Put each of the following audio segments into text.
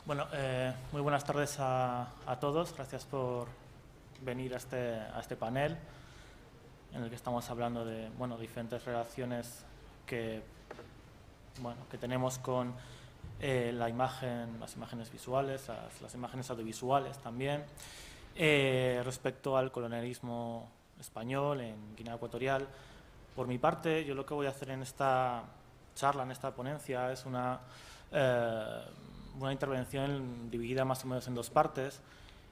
Bueno, muy buenas tardes a todos. Gracias por venir a este panel en el que estamos hablando de diferentes relaciones que, que tenemos con la imagen, las imágenes visuales, las imágenes audiovisuales también, respecto al colonialismo español en Guinea Ecuatorial. Por mi parte, yo lo que voy a hacer en esta charla, en esta ponencia, es una intervención dividida más o menos en dos partes,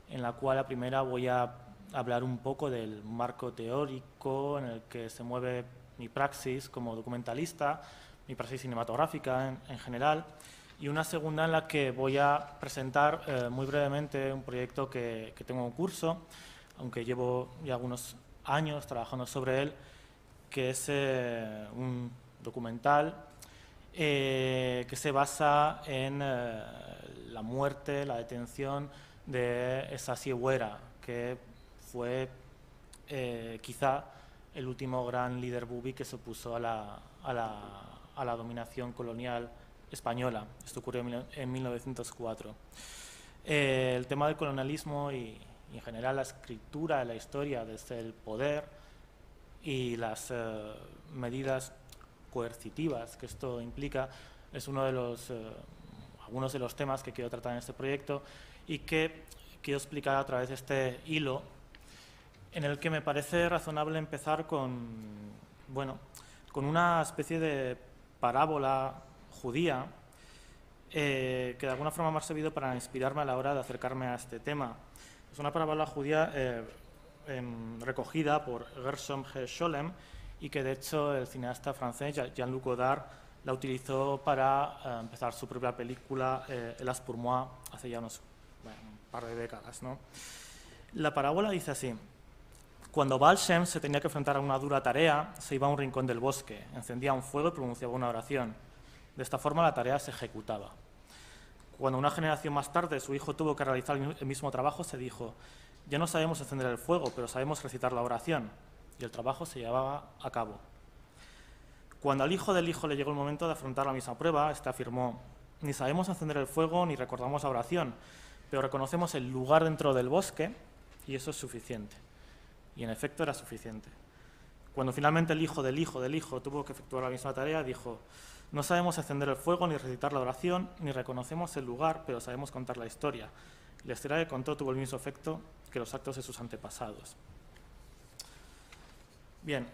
en la cual la primera voy a hablar un poco del marco teórico en el que se mueve mi praxis como documentalista, mi praxis cinematográfica en general, y una segunda en la que voy a presentar muy brevemente un proyecto que tengo en curso, aunque llevo ya algunos años trabajando sobre él, que es un documental que se basa en la muerte, la detención de Sasie Ouera, que fue quizá el último gran líder bubi que se opuso a la dominación colonial española. Esto ocurrió en 1904. El tema del colonialismo y en general la escritura de la historia desde el poder y las medidas coercitivas que esto implica es uno de algunos de los temas que quiero tratar en este proyecto y que quiero explicar a través de este hilo en el que me parece razonable empezar con una especie de parábola judía que de alguna forma me ha servido para inspirarme a la hora de acercarme a este tema. Es una parábola judía recogida por Gershom G. Scholem y que de hecho el cineasta francés Jean-Luc Godard la utilizó para empezar su propia película Hélas pour moi hace ya un par de décadas, ¿no? La parábola dice así: cuando Baal Shem se tenía que enfrentar a una dura tarea, se iba a un rincón del bosque, encendía un fuego y pronunciaba una oración. De esta forma la tarea se ejecutaba. Cuando una generación más tarde su hijo tuvo que realizar el mismo trabajo, se dijo: ya no sabemos encender el fuego, pero sabemos recitar la oración. Y el trabajo se llevaba a cabo. Cuando al hijo del hijo le llegó el momento de afrontar la misma prueba, este afirmó: ni sabemos encender el fuego ni recordamos la oración, pero reconocemos el lugar dentro del bosque y eso es suficiente. Y en efecto era suficiente. Cuando finalmente el hijo del hijo del hijo tuvo que efectuar la misma tarea, dijo: no sabemos encender el fuego ni recitar la oración, ni reconocemos el lugar, pero sabemos contar la historia. Y la historia que contó tuvo el mismo efecto que los actos de sus antepasados. Bien,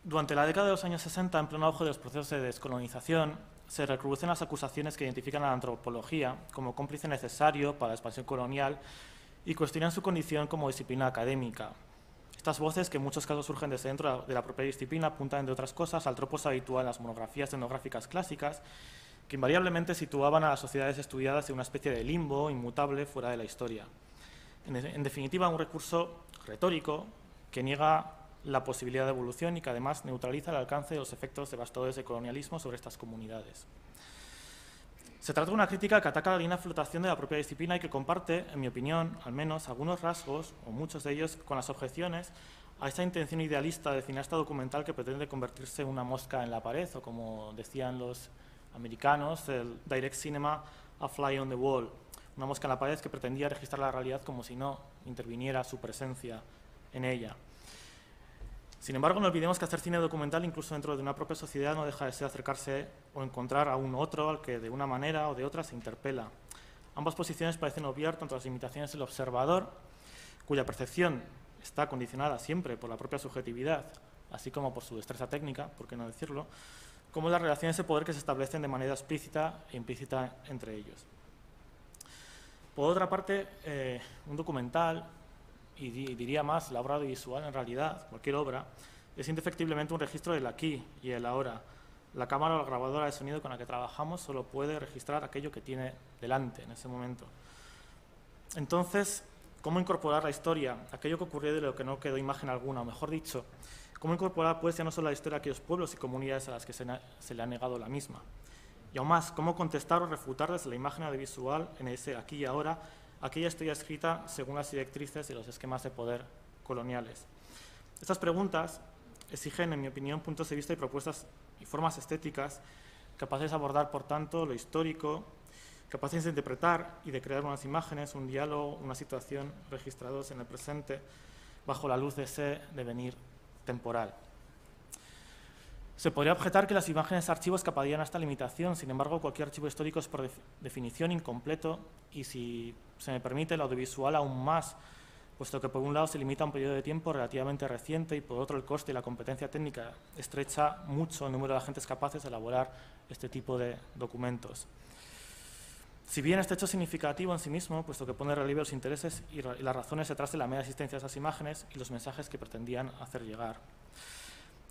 durante la década de los años 60, en pleno auge de los procesos de descolonización, se recrudecen las acusaciones que identifican a la antropología como cómplice necesario para la expansión colonial y cuestionan su condición como disciplina académica. Estas voces, que en muchos casos surgen desde dentro de la propia disciplina, apuntan, entre otras cosas, al tropos habitual en las monografías etnográficas clásicas, que invariablemente situaban a las sociedades estudiadas en una especie de limbo inmutable fuera de la historia. En definitiva, un recurso retórico que niega la posibilidad de evolución y que además neutraliza el alcance de los efectos devastadores del colonialismo sobre estas comunidades. Se trata de una crítica que ataca la línea de flotación de la propia disciplina y que comparte, en mi opinión, al menos algunos rasgos, o muchos de ellos, con las objeciones a esta intención idealista del cineasta documental que pretende convertirse en una mosca en la pared, o como decían los americanos, el direct cinema, a fly on the wall, una mosca en la pared que pretendía registrar la realidad como si no interviniera su presencia en ella. Sin embargo, no olvidemos que hacer cine documental, incluso dentro de una propia sociedad, no deja de ser acercarse o encontrar a un otro al que de una manera o de otra se interpela. Ambas posiciones parecen obviar tanto las limitaciones del observador, cuya percepción está condicionada siempre por la propia subjetividad, así como por su destreza técnica, por qué no decirlo, como las relaciones de poder que se establecen de manera explícita e implícita entre ellos. Por otra parte, un documental, y diría más, la obra audiovisual en realidad, cualquier obra, es indefectiblemente un registro del aquí y el ahora. La cámara o la grabadora de sonido con la que trabajamos solo puede registrar aquello que tiene delante en ese momento. Entonces, ¿cómo incorporar la historia, aquello que ocurrió de lo que no quedó imagen alguna, o mejor dicho, cómo incorporar pues ya no solo la historia de aquellos pueblos y comunidades a las que se le ha negado la misma? Y aún más, ¿cómo contestar o refutar desde la imagen audiovisual en ese aquí y ahora aquella historia escrita según las directrices de los esquemas de poder coloniales? Estas preguntas exigen, en mi opinión, puntos de vista y propuestas y formas estéticas capaces de abordar, por tanto, lo histórico, capaces de interpretar y de crear unas imágenes, un diálogo, una situación registrados en el presente bajo la luz de ese devenir temporal. Se podría objetar que las imágenes archivo escaparían a esta limitación, sin embargo, cualquier archivo histórico es por definición incompleto y, si se me permite, el audiovisual aún más, puesto que por un lado se limita a un periodo de tiempo relativamente reciente y por otro el coste y la competencia técnica estrecha mucho el número de agentes capaces de elaborar este tipo de documentos. Si bien este hecho es significativo en sí mismo, puesto que pone en relieve los intereses y las razones detrás de la mera existencia de esas imágenes y los mensajes que pretendían hacer llegar.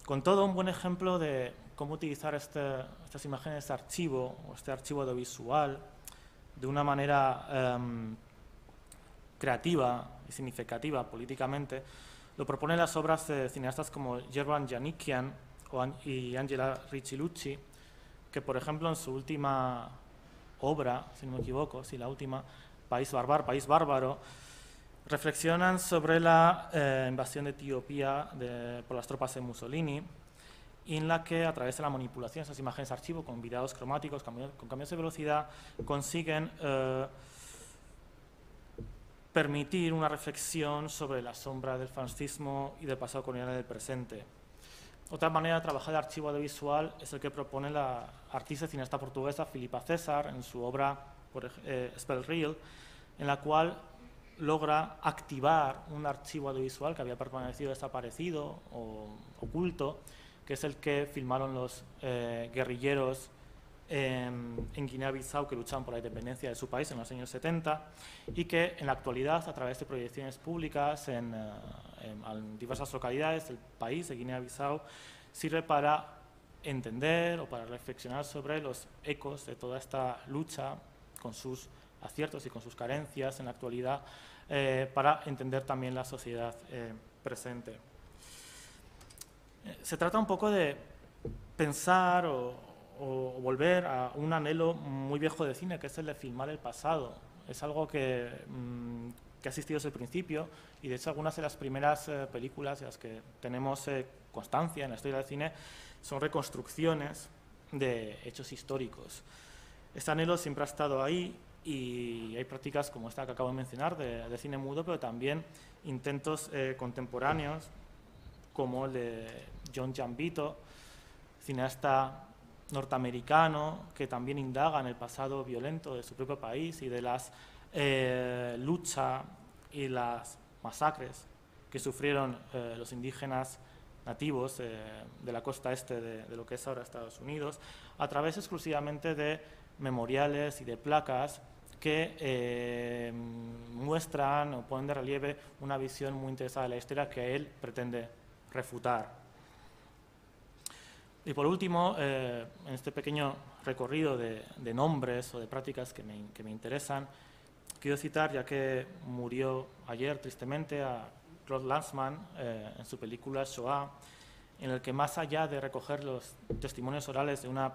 Con todo, un buen ejemplo de cómo utilizar estas imágenes de archivo o este archivo audiovisual de una manera creativa y significativa políticamente, lo proponen las obras de cineastas como Jervan Janikian y Angela Ricciolucci, que, por ejemplo, en su última obra, si no me equivoco, la última, País Bárbaro, reflexionan sobre la invasión de Etiopía por las tropas de Mussolini, en la que, a través de la manipulación de esas imágenes de archivo con videos cromáticos, con cambios de velocidad, consiguen permitir una reflexión sobre la sombra del fascismo y del pasado colonial en el presente. Otra manera de trabajar el archivo audiovisual es el que propone la artista y cineasta portuguesa Filipa César en su obra Spell Reel, en la cual logra activar un archivo audiovisual que había permanecido desaparecido o oculto, que es el que filmaron los guerrilleros en Guinea-Bissau, que luchaban por la independencia de su país en los años 70 y que en la actualidad, a través de proyecciones públicas en diversas localidades del país de Guinea-Bissau, sirve para entender o para reflexionar sobre los ecos de toda esta lucha, con sus aciertos y con sus carencias en la actualidad, para entender también la sociedad presente. Se trata un poco de pensar o volver a un anhelo muy viejo de cine, que es el de filmar el pasado. Es algo que ha existido desde el principio y, de hecho, algunas de las primeras películas de las que tenemos constancia en la historia del cine son reconstrucciones de hechos históricos. Este anhelo siempre ha estado ahí y hay prácticas como esta que acabo de mencionar de cine mudo, pero también intentos contemporáneos como el de John Gambito, cineasta norteamericano que también indaga en el pasado violento de su propio país y de las luchas y las masacres que sufrieron los indígenas nativos de la costa este de lo que es ahora Estados Unidos, a través exclusivamente de memoriales y de placas que muestran o ponen de relieve una visión muy interesada de la historia que él pretende refutar. Y por último, en este pequeño recorrido de nombres o de prácticas que me interesan, quiero citar, ya que murió ayer tristemente, a Claude Lanzmann en su película Shoah, en el que, más allá de recoger los testimonios orales de un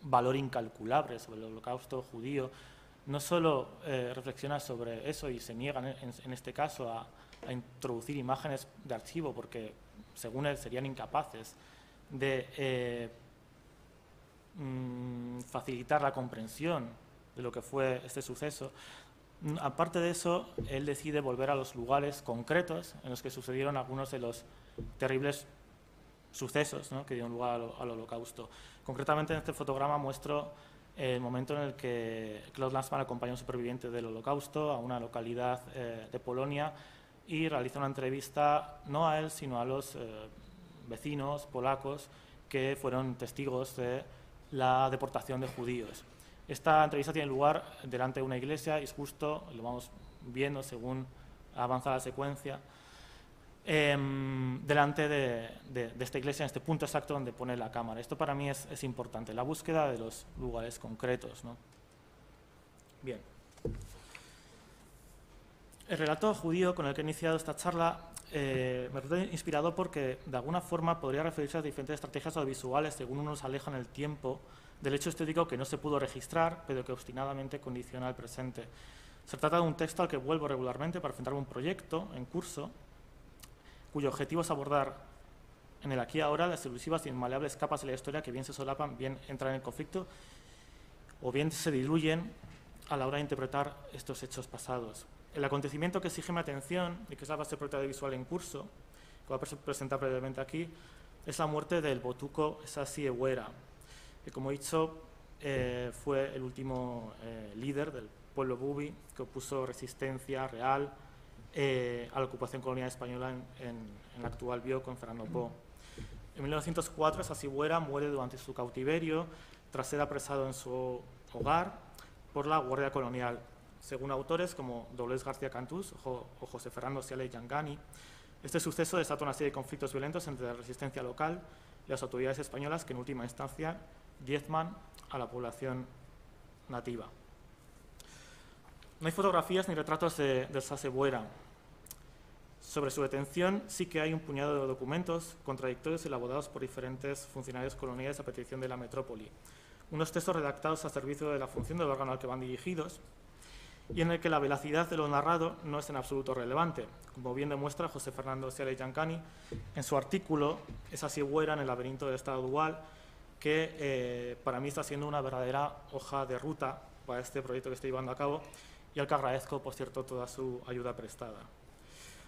valor incalculable sobre el holocausto judío, no solo reflexiona sobre eso y se niega en este caso a introducir imágenes de archivo porque, según él, serían incapaces de facilitar la comprensión de lo que fue este suceso. Aparte de eso, él decide volver a los lugares concretos en los que sucedieron algunos de los terribles sucesos, ¿no?, que dieron lugar al holocausto. Concretamente, en este fotograma muestro el momento en el que Claude Lanzmann acompaña a un superviviente del holocausto a una localidad de Polonia y realiza una entrevista no a él, sino a los vecinos polacos que fueron testigos de la deportación de judíos. Esta entrevista tiene lugar delante de una iglesia y es justo, lo vamos viendo según avanza la secuencia, delante de esta iglesia, en este punto exacto donde pone la cámara. Esto para mí es importante, la búsqueda de los lugares concretos, ¿no? Bien. El relato judío con el que he iniciado esta charla me resulta inspirado porque, de alguna forma, podría referirse a diferentes estrategias audiovisuales según uno se aleja en el tiempo del hecho histórico que no se pudo registrar, pero que obstinadamente condiciona el presente. Se trata de un texto al que vuelvo regularmente para enfrentarme a un proyecto en curso, cuyo objetivo es abordar en el aquí y ahora las elusivas y inmaleables capas de la historia que bien se solapan, bien entran en conflicto o bien se diluyen a la hora de interpretar estos hechos pasados. El acontecimiento que exige mi atención y que es la base proyecto visual en curso, que voy a presentar brevemente aquí, es la muerte del botuco Sassi Eguera, que, como he dicho, fue el último líder del pueblo bubi que opuso resistencia real a la ocupación colonial española en el actual Bioko, en Fernando Po. En 1904, Sassi Eguera muere durante su cautiverio tras ser apresado en su hogar por la Guardia Colonial. Según autores como Dolores García Cantús o José Fernando Siale Yangani, este suceso desata una serie de conflictos violentos entre la resistencia local y las autoridades españolas que en última instancia diezman a la población nativa. No hay fotografías ni retratos de Sassi Eguera. Sobre su detención sí que hay un puñado de documentos contradictorios elaborados por diferentes funcionarios coloniales a petición de la metrópoli. Unos textos redactados a servicio de la función del órgano al que van dirigidos y en el que la veracidad de lo narrado no es en absoluto relevante, como bien demuestra José Fernando Siale Yangani en su artículo Sassi Eguera en el laberinto del Estado dual, que para mí está siendo una verdadera hoja de ruta para este proyecto que estoy llevando a cabo y al que agradezco, por cierto, toda su ayuda prestada.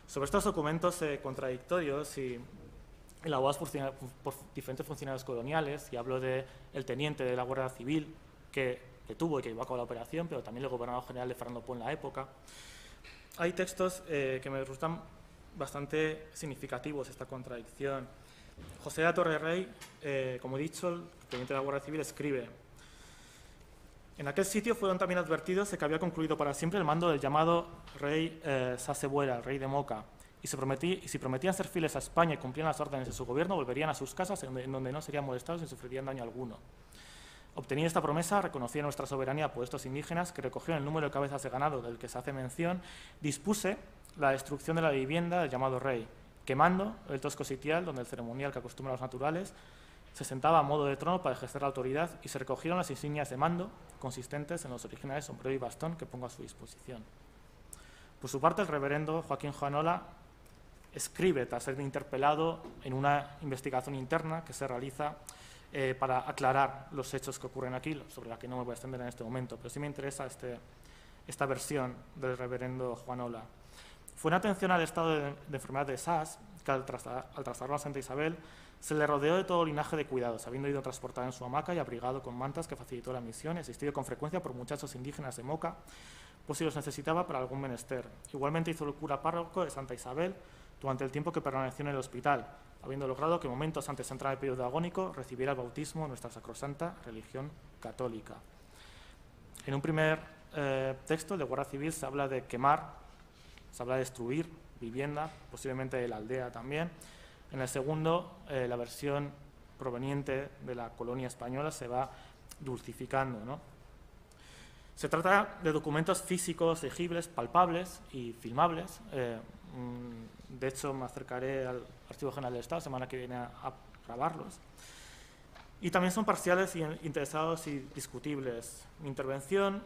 Sobre estos documentos contradictorios y elaborados por diferentes funcionarios coloniales, y hablo del teniente de la Guardia Civil que tuvo y que llevó a cabo la operación, pero también el gobernador general de Fernando Po en la época, hay textos que me resultan bastante significativos esta contradicción. José de la Torre Rey, como he dicho, el teniente de la Guardia Civil, escribe: en aquel sitio fueron también advertidos de que había concluido para siempre el mando del llamado rey Sassi Eguera, el rey de Moca, y si prometían ser fieles a España y cumplían las órdenes de su gobierno, volverían a sus casas en donde no serían molestados ni sufrirían daño alguno. Obtenida esta promesa, reconocía nuestra soberanía por estos indígenas que recogieron el número de cabezas de ganado del que se hace mención, dispuse la destrucción de la vivienda del llamado rey, quemando el tosco sitial donde el ceremonial que acostumbran los naturales se sentaba a modo de trono para ejercer la autoridad y se recogieron las insignias de mando consistentes en los originales sombrero y bastón que pongo a su disposición. Por su parte, el reverendo Joaquín Juanola escribe, tras ser interpelado en una investigación interna que se realiza para aclarar los hechos que ocurren aquí, sobre la que no me voy a extender en este momento, pero sí me interesa esta versión del reverendo Juanola. Fue en atención al estado de enfermedad de Sas que al trasladarlo a Santa Isabel se le rodeó de todo linaje de cuidados, habiendo ido transportado en su hamaca y abrigado con mantas que facilitó la misión, asistido con frecuencia por muchachos indígenas de Moca, pues si los necesitaba para algún menester. Igualmente hizo el cura párroco de Santa Isabel durante el tiempo que permaneció en el hospital, habiendo logrado que momentos antes de entrar en el periodo agónico recibiera el bautismo en nuestra sacrosanta religión católica. En un primer texto, el de Guardia Civil, se habla de quemar, se habla de destruir vivienda, posiblemente de la aldea también. En el segundo, la versión proveniente de la colonia española se va dulcificando, ¿no? Se trata de documentos físicos, legibles, palpables y filmables. De hecho, me acercaré al Archivo General del Estado la semana que viene a grabarlos. Y también son parciales, interesados y discutibles. Mi intervención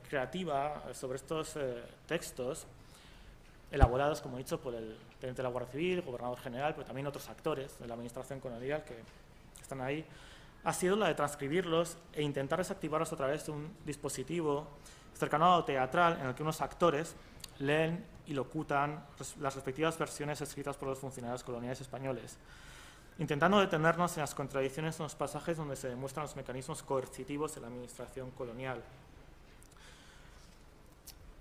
creativa sobre estos textos, elaborados, como he dicho, por el teniente de la Guardia Civil, el gobernador general, pero también otros actores de la administración colonial que están ahí, ha sido la de transcribirlos e intentar desactivarlos a través de un dispositivo cercano a lo teatral en el que unos actores leen y locutan las respectivas versiones escritas por los funcionarios coloniales españoles, intentando detenernos en las contradicciones en los pasajes donde se demuestran los mecanismos coercitivos de la administración colonial.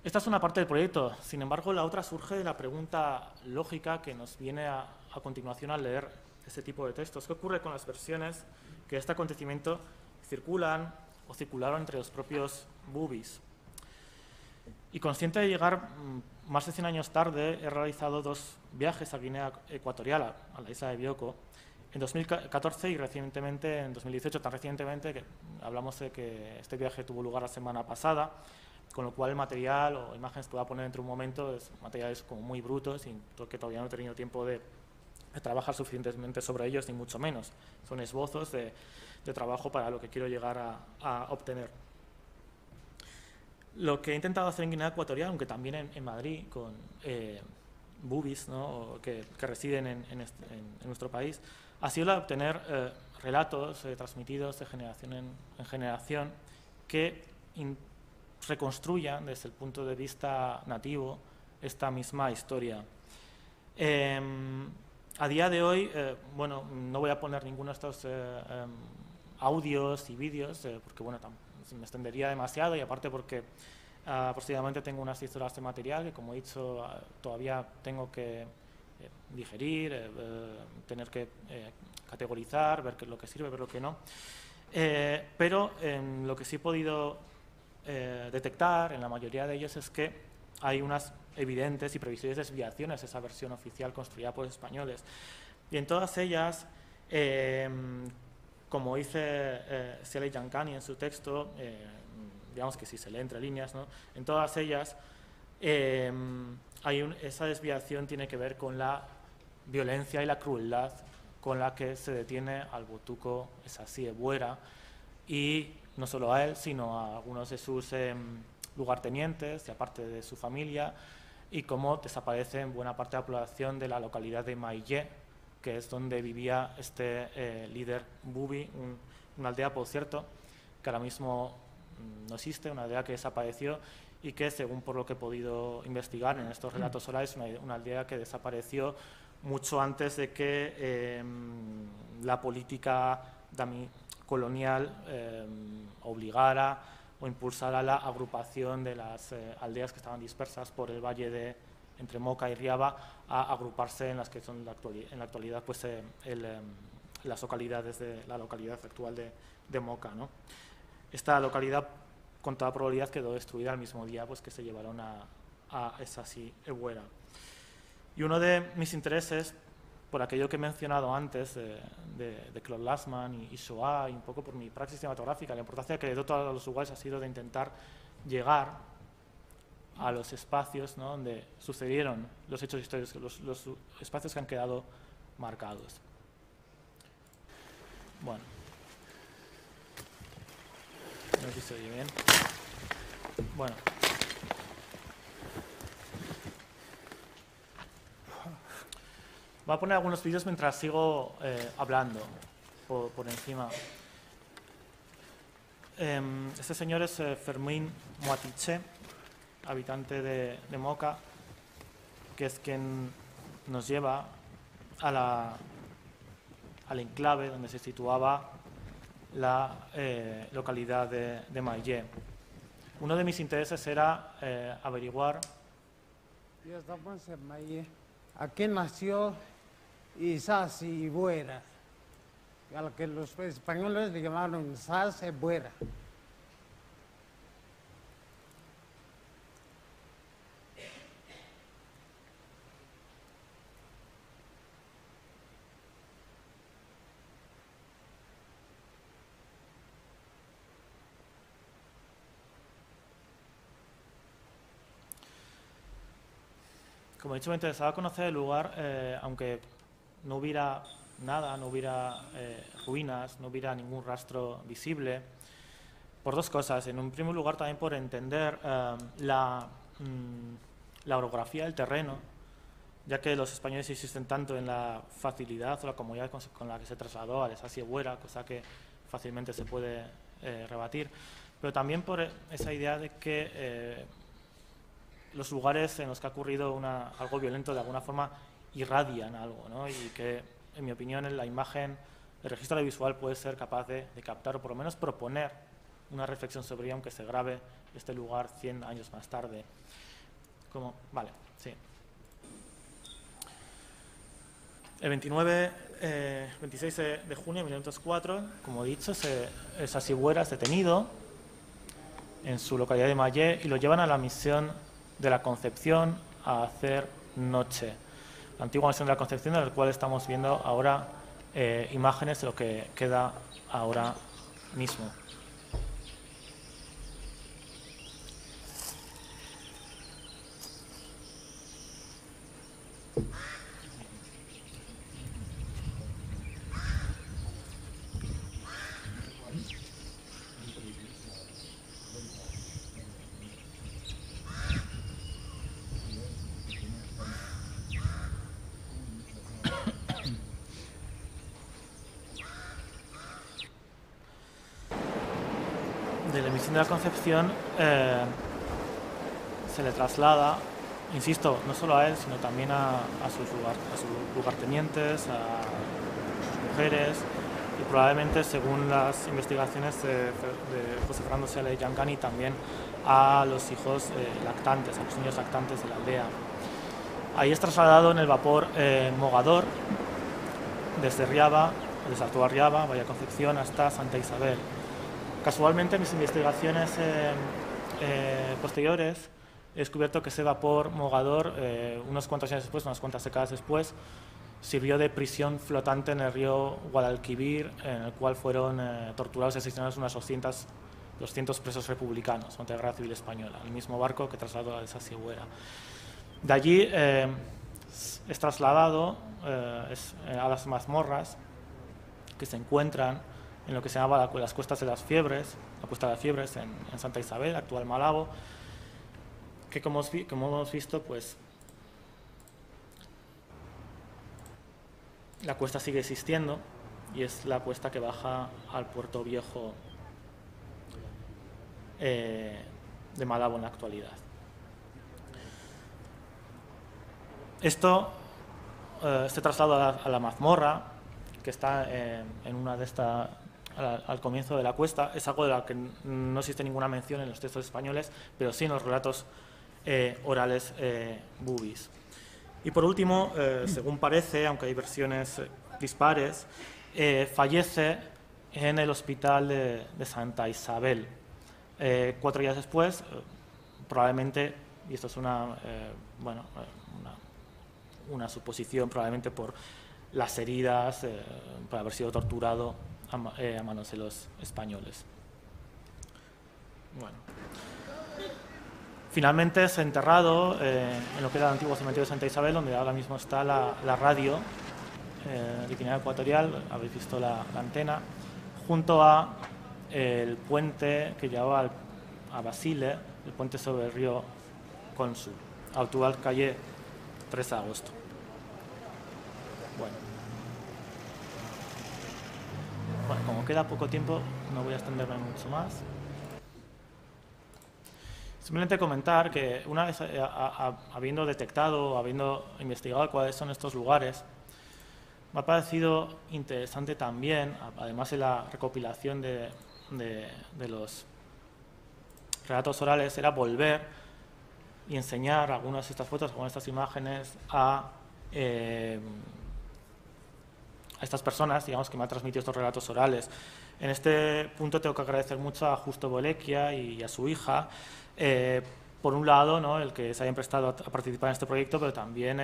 Esta es una parte del proyecto, sin embargo, la otra surge de la pregunta lógica que nos viene a continuación al leer este tipo de textos. ¿Qué ocurre con las versiones que de este acontecimiento circulan o circularon entre los propios bubis? Y consciente de llegar más de 100 años tarde, he realizado 2 viajes a Guinea Ecuatorial, a la isla de Bioko, en 2014 y recientemente, en 2018, tan recientemente que hablamos de que este viaje tuvo lugar la semana pasada, con lo cual el material o imágenes que voy a poner dentro de un momento es materiales como muy brutos y que todavía no he tenido tiempo de trabajar suficientemente sobre ellos, ni mucho menos. Son esbozos de trabajo para lo que quiero llegar a obtener. Lo que he intentado hacer en Guinea Ecuatorial, aunque también en Madrid, con bubis, ¿no?, que residen en nuestro país, ha sido la de obtener relatos transmitidos de generación en generación que reconstruyan desde el punto de vista nativo esta misma historia. A día de hoy, bueno, no voy a poner ninguno de estos audios y vídeos porque bueno, me extendería demasiado, y aparte porque posteriormente tengo unas 10 horas de material que, como he dicho, todavía tengo que digerir, tener que categorizar, ver qué es lo que sirve, ver lo que no. Pero lo que sí he podido detectar en la mayoría de ellos es que hay unas evidentes y previsibles desviaciones de esa versión oficial construida por los españoles. Y en todas ellas, como dice Shelley Giancani en su texto, digamos que si se lee entre líneas, ¿no? En todas ellas esa desviación tiene que ver con la violencia y la crueldad con la que se detiene al botuco Esasí Ebuera, y no solo a él, sino a algunos de sus lugartenientes y aparte de su familia, y cómo desaparece en buena parte de la población de la localidad de Maillé, que es donde vivía este líder Bubi, una aldea, por cierto, que ahora mismo no existe, una aldea que desapareció y que, según por lo que he podido investigar en estos relatos orales, una aldea que desapareció mucho antes de que la política colonial obligara o impulsara la agrupación de las aldeas que estaban dispersas por el valle entre Moca y Riaba a agruparse en las que son en la actualidad pues, las localidades de la localidad actual de Moca, ¿no? Esta localidad, con toda probabilidad, quedó destruida el mismo día pues, que se llevaron a Esasí Ebuera. Y uno de mis intereses, por aquello que he mencionado antes de Claude Lanzmann y Shoah, y un poco por mi praxis cinematográfica, la importancia que le doy a todos los lugares ha sido de intentar llegar a los espacios, ¿no?, donde sucedieron los hechos históricos, los espacios que han quedado marcados. Bueno, no sé si se oye bien. Bueno. Voy a poner algunos vídeos mientras sigo hablando por encima. Este señor es Fermín Moatiché, habitante de Moca, que es quien nos lleva al enclave donde se situaba la localidad de Maillé. Uno de mis intereses era averiguar. Ya estamos en Maillé. Aquí nació Esasí Ebuera, a lo que los españoles le llamaron Esasí Ebuera. Como he dicho, me interesaba conocer el lugar, aunque no hubiera nada, no hubiera ruinas, no hubiera ningún rastro visible, por dos cosas. En un primer lugar, también por entender la orografía del terreno, ya que los españoles insisten tanto en la facilidad o la comodidad con la que se trasladó a Esasí Ebuera, cosa que fácilmente se puede rebatir, pero también por esa idea de que los lugares en los que ha ocurrido algo violento de alguna forma irradian algo, ¿no? Y que, en mi opinión, en la imagen, el registro audiovisual puede ser capaz de captar o por lo menos proponer una reflexión sobre ello, aunque se grabe este lugar 100 años más tarde. Vale, sí. El 26 de junio de 1904, como he dicho, Esasí Ebuera es detenido en su localidad de Maillé y lo llevan a la misión de la Concepción a hacer noche. La antigua misión de la Concepción, en la cual estamos viendo ahora imágenes de lo que queda ahora mismo. Ermitaño de la Concepción se le traslada, insisto, no solo a él, sino también a sus lugartenientes, a sus mujeres, y probablemente, según las investigaciones de José Fernando Sele y Giancani, también a los hijos lactantes, a los niños lactantes de la aldea. Ahí es trasladado en el vapor Mogador, desde Riaba, desde Alto Riaba, Bahía Concepción, hasta Santa Isabel. Casualmente, en mis investigaciones posteriores, he descubierto que ese vapor Mogador, unos cuantos años después, unas cuantas décadas después, sirvió de prisión flotante en el río Guadalquivir, en el cual fueron torturados y asesinados unos 200 presos republicanos durante la Guerra Civil Española, el mismo barco que trasladó a esa Sigüera. De allí es trasladado a las mazmorras que se encuentran en lo que se llamaba las Cuestas de las Fiebres, la Cuesta de las Fiebres en Santa Isabel, actual Malabo, que como hemos visto, pues la cuesta sigue existiendo y es la cuesta que baja al Puerto Viejo de Malabo en la actualidad. Este traslado a la mazmorra, que está en una de estas, al comienzo de la cuesta, es algo de lo que no existe ninguna mención en los textos españoles, pero sí en los relatos orales bubis. Y por último, según parece, aunque hay versiones dispares, fallece en el hospital de Santa Isabel. 4 días después, probablemente, y esto es una suposición, probablemente por las heridas, por haber sido torturado a manos de los españoles. Bueno. Finalmente es enterrado en lo que era el antiguo cementerio de Santa Isabel, donde ahora mismo está la radio de Guinea Ecuatorial, habéis visto la antena, junto a el puente que llevaba a Basile, el puente sobre el río Consul, actual calle 3 de agosto. Bueno, como queda poco tiempo, no voy a extenderme mucho más. Simplemente comentar que una vez habiendo detectado, habiendo investigado cuáles son estos lugares, me ha parecido interesante también, además de la recopilación de los relatos orales, era volver y enseñar algunas de estas fotos, algunas de estas imágenes a estas personas, digamos, que me han transmitido estos relatos orales. En este punto tengo que agradecer mucho a Justo Bolequia y a su hija, por un lado, ¿no?, el que se hayan prestado a participar en este proyecto, pero también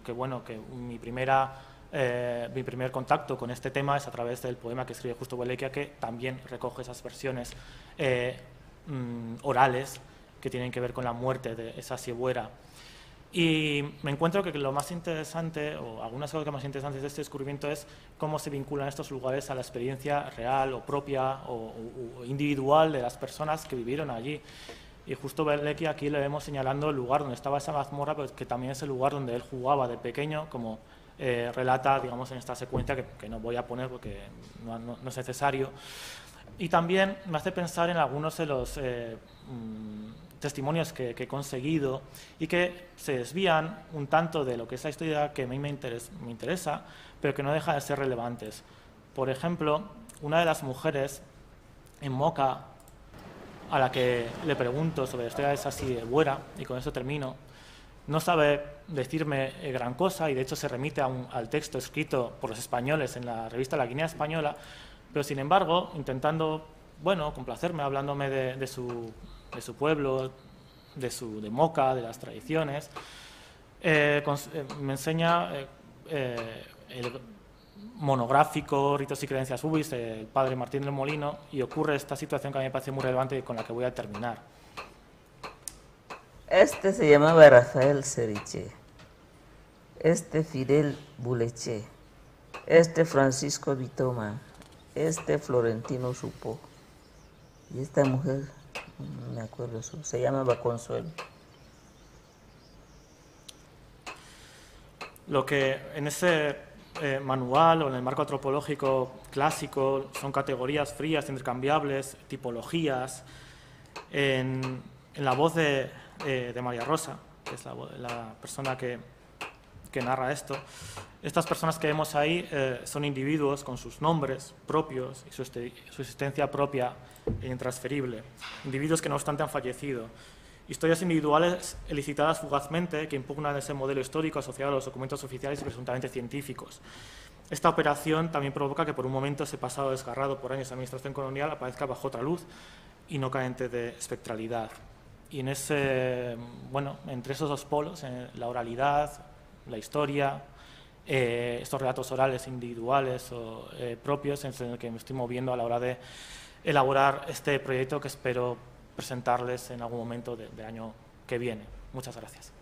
que mi primer contacto con este tema es a través del poema que escribe Justo Bolequia, que también recoge esas versiones orales que tienen que ver con la muerte de esa Sigüera. Y me encuentro que lo más interesante, o algunas cosas más interesantes de este descubrimiento, es cómo se vinculan estos lugares a la experiencia real o propia o individual de las personas que vivieron allí. Y Justo Bolequia aquí le vemos señalando el lugar donde estaba esa mazmorra, pero que también es el lugar donde él jugaba de pequeño, como relata, digamos, en esta secuencia que no voy a poner porque no es necesario. Y también me hace pensar en algunos de los testimonios que he conseguido y que se desvían un tanto de lo que es la historia que a mí me interesa, pero que no deja de ser relevantes. Por ejemplo, una de las mujeres en Moca, a la que le pregunto sobre la historia de esa Sigüera, y con eso termino, no sabe decirme gran cosa, y de hecho se remite al texto escrito por los españoles en la revista La Guinea Española, pero sin embargo, intentando, complacerme, hablándome de su pueblo, de Moca, de las tradiciones, me enseña el monográfico Ritos y Creencias Bubis del padre Martín del Molino, y ocurre esta situación que a mí me parece muy relevante y con la que voy a terminar. Este se llamaba Rafael Seriche, este Fidel Buleche, este Francisco Vitoma, este Florentino Supo, y esta mujer, no me acuerdo, se llamaba Consuelo. Lo que en ese manual o en el marco antropológico clásico son categorías frías, intercambiables, tipologías. En la voz de María Rosa, que es la persona que narra esto, estas personas que vemos ahí son individuos con sus nombres propios y su existencia propia e intransferible, individuos que no obstante han fallecido. Historias individuales elicitadas fugazmente que impugnan ese modelo histórico asociado a los documentos oficiales y presuntamente científicos. Esta operación también provoca que por un momento ese pasado desgarrado por años de administración colonial aparezca bajo otra luz y no carente de espectralidad. Y en entre esos dos polos, la oralidad, la historia, estos relatos orales individuales o propios, en el que me estoy moviendo a la hora de elaborar este proyecto que espero presentarles en algún momento del año que viene. Muchas gracias.